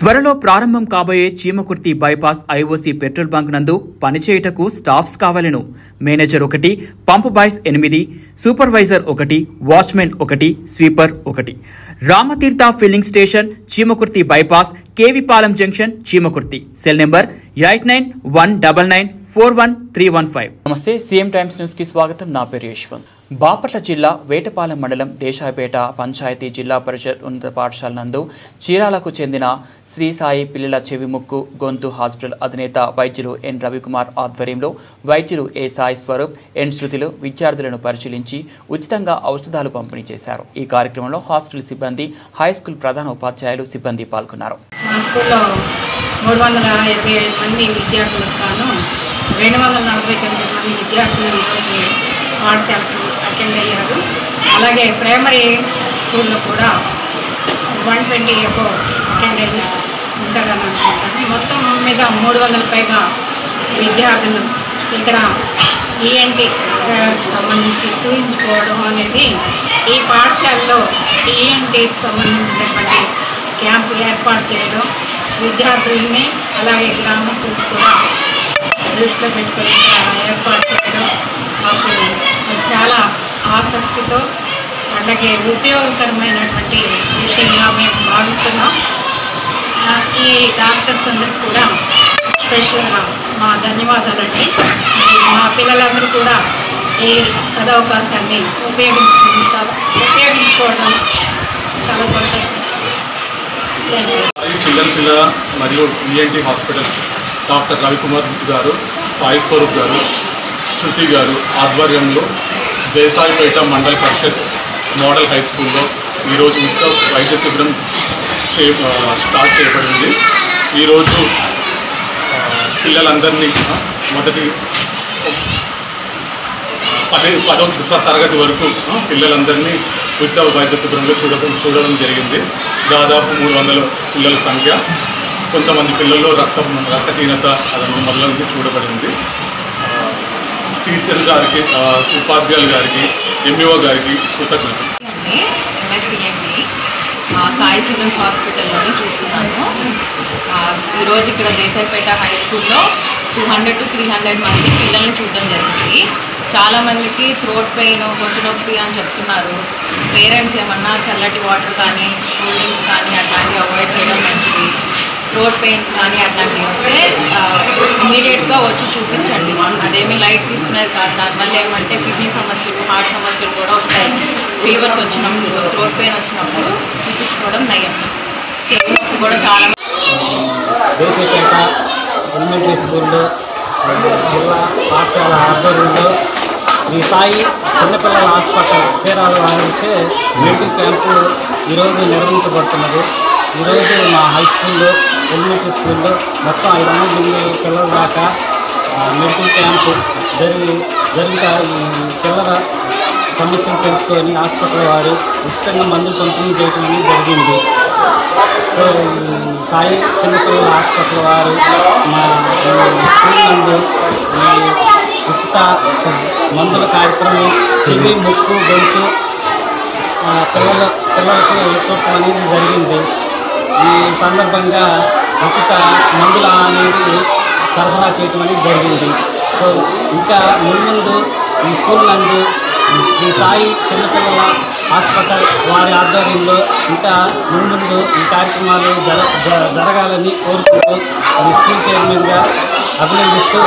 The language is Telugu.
త్వరలో ప్రారంభం కాబోయే Chimakurthi bypass IOC petrol bunk నందు పనిచేయుటకు స్టాఫ్స్ కావాలను. Manager 1, pump boys 8, supervisor 1, watchmen 1, sweeper 1. Ramatheertha filling station, Chimakurthi bypass, Kevipalem junction, Chimakurthi. Cell number 8919941315. నమస్తే, సీఎం టైమ్స్ న్యూస్ కి స్వాగతం. నా పేరు యశ్వంత్. బాపట్ల జిల్లా వేటపాలెం మండలం దేశాయపేట పంచాయతీ జిల్లా పరిషత్ ఉన్నత పాఠశాల నందు చీరాలకు చెందిన శ్రీ సాయి పిల్లల చెవి ముక్కు గొంతు హాస్పిటల్ అధినేత వైద్యులు ఎన్ రవికుమార్ ఆధ్వర్యంలో వైద్యులు ఏ సాయి స్వరూప్, ఎన్ శృతులు విద్యార్థులను పరిశీలించి ఉచితంగా ఔషధాలు పంపిణీ చేశారు. ఈ కార్యక్రమంలో హాస్పిటల్ సిబ్బంది, హై స్కూల్ ప్రధాన ఉపాధ్యాయులు, సిబ్బంది పాల్గొన్నారు. 325 మంది విద్యార్థులకు గాను 249 మంది విద్యార్థులు పాఠశాలకు అటెండ్ అయ్యారు. అలాగే ప్రైమరీ స్కూల్లో కూడా 120 అటెండ్ అయ్యి ఉంటారని అనుకుంటాను. మొత్తం మీద 300 పైగా విద్యార్థులు ఇక్కడ ఈఎన్టీ సంబంధించి చూపించుకోవడం అనేది ఈ పాఠశాలలో ఈఎన్టీకి సంబంధించినటువంటి క్యాంపు ఏర్పాటు చేయడం, విద్యార్థుల్ని అలాగే గ్రామస్తులకు కూడా దృష్టిలో పెట్టుకొని ఏర్పాటు చేయడం మాకు చాలా ఆసక్తితో అలాగే ఉపయోగకరమైనటువంటి విషయంగా మేము భావిస్తున్నాం. ఈ డాక్టర్స్ అందరికీ కూడా స్పెషల్గా మా ధన్యవాదాలండి. మా పిల్లలందరూ కూడా ఈ సదవకాశాన్ని ఉపయోగించుకోవడం చాలా సంతోషం. పిల్లల మరియు ఈఎన్టీ హాస్పిటల్ డాక్టర్ రవికుమార్ గారు, సాయి స్వరూప్ గారు, శృతి గారు ఆధ్వర్యంలో దేశాయపేట మండల పరిషత్ మోడల్ హై స్కూల్లో ఈరోజు ఉచిత వైద్య శిబిరం స్టార్ట్ చేయబడింది. ఈరోజు పిల్లలందరినీ మొదటి 10వ తరగతి వరకు పిల్లలందరినీ ఉచిత వైద్య శిబిరంలో చూడడం జరిగింది. దాదాపు 300 పిల్లల సంఖ్య. కొంతమంది పిల్లల్లో రక్తహీనత అదన్నీ మొదలైనది చూడబడింది. టీచర్ గారికి, ఉపాధ్యాయులు గారికి, ఎంఈఓ గారికి కృతజ్ఞతలు. సాయి చిల్డ్రన్స్ హాస్పిటల్లోనే చూస్తున్నాను. ఈరోజు ఇక్కడ దేశాయపేట హై స్కూల్లో 200 to 300 మంది పిల్లల్ని చూడడం జరిగింది. చాలామందికి థ్రోట్ పెయిన్, గొంతు నొప్పి అని చెప్తున్నారు. పేరెంట్స్ ఏమన్నా చల్లటి వాటర్ కానీ, కూల్ డ్రింక్స్ కానీ అట్లాంటివి అవాయిడ్ చేయడం మంచిది. థ్రోట్ పెయిన్స్ కానీ అట్లాంటివి వస్తే ఇమీడియట్గా వచ్చి చూపించండి. అదేమీ లైట్ తీసుకునేది కాదు. దానివల్ల ఏమంటే కిడ్నీ సమస్యలు, హార్ట్ సమస్యలు కూడా వస్తాయి. ఫీవర్స్ వచ్చినప్పుడు, థ్రోట్ పెయిన్ వచ్చినప్పుడు చూపించుకోవడం నయం. చెవి నొప్పి కూడా చాలా. దేశపేట ఎలిమెంటరీ స్కూల్లో జిల్లా పాఠశాల ఆధ్వర్యంలో ఈ సాయి చిన్నపిల్లల హాస్పిటల్ చీరాల వారిచే మెడికల్ క్యాంపు ఈరోజు నిర్వహించబడుతున్నది. ఈరోజు మా హై స్కూల్లో, ఎలిమెంటరీ స్కూల్లో మొత్తం 500 మంది పిల్లల దాకా మెడికల్ క్యాంపు జరిగిన ఈ పిల్లల సమస్యలు తెలుసుకొని హాస్పిటల్ వారు ఉచితంగా మందులు పంపిణీ చేయడం అనేది జరిగింది. సో సాయి చిన్నపిల్లల హాస్పిటల్ వారు మా స్కూల్ నందు ఉచిత మందుల కార్యక్రమం చెవి, ముక్కు, గొంతు పిల్లలకి చూడటం అనేది జరిగింది. ఈ సందర్భంగా ఉచిత మందులు అనేది సరఫరా చేయటం అనేది జరిగింది. సో ఇంకా ముందు ఈ స్కూల్ నందు శ్రీ సాయి చిన్నపిల్లల హాస్పిటల్ వారి ఆధ్వర్యంలో ఇంకా ముందు ఈ కార్యక్రమాలు జరగాలని కోరుకుంటూ ఈ స్కూల్ చైర్మన్గా అభినందిస్తూ